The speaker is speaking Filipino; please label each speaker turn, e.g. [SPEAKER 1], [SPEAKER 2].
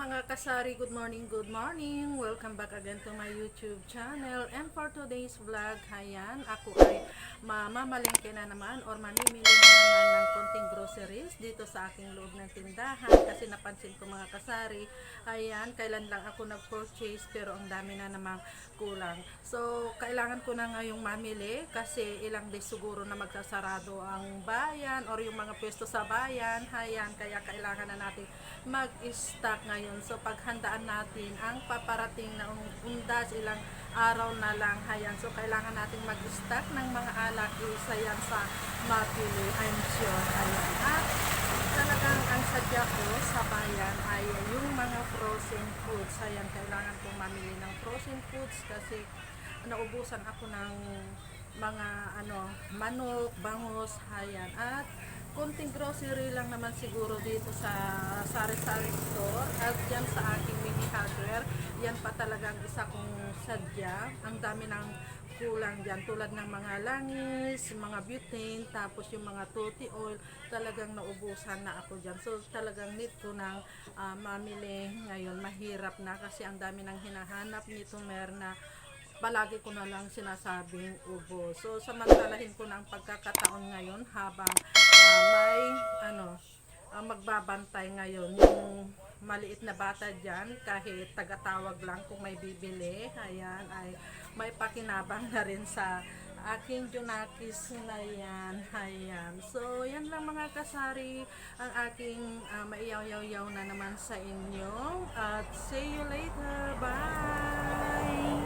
[SPEAKER 1] mga kasari, good morning, good morning. Welcome back again to my YouTube channel. And for today's vlog, hayan, ako ay mamamalengke na naman or mamimili na naman ng konting groceries dito sa aking loob ng tindahan. Kasi napansin ko mga kasari, hayan, kailan lang ako nag-purchase pero ang dami na namang kulang. So, kailangan ko na ngayong mamili kasi ilang days siguro na magsasarado ang bayan or yung mga pwesto sa bayan. Hayan, kaya kailangan na natin mag-stock ngayon. So paghandaan natin ang paparating na undas, ilang araw na lang. Hayan. So kailangan natin mag-stock ng mga alak. Isa yan sa mapili, I'm sure. Hayan. At talagang ang sadya ko sa bayan ay yung mga frozen foods. Hayan. Kailangan kong mamili ng frozen foods kasi naubusan ako ng mga manok, bangus, hayan. At konting grocery lang naman siguro dito sa sari-sari store at yan sa aking mini hardware. Yan pa talagang isa kong sadya. Ang dami ng kulang dyan tulad ng mga langis, mga butane, tapos yung mga tutti oil, talagang naubusan na ako dyan. So talagang need ko ng mamili ngayon. Mahirap na kasi ang dami ng hinahanap nito, Merna. Palagi ko na lang sinasabing ubo. So samantalahin ko na ang pagkakataon ngayon habang may magbabantay ngayon yung maliit na bata dyan, kahit tagatawag lang kung may bibili. Ayan, ay may pakinabang na rin sa aking Junakis na yan. Ayan. So yan lang mga kasari ang aking maiyaw-yaw na naman sa inyo. At see you later. Bye!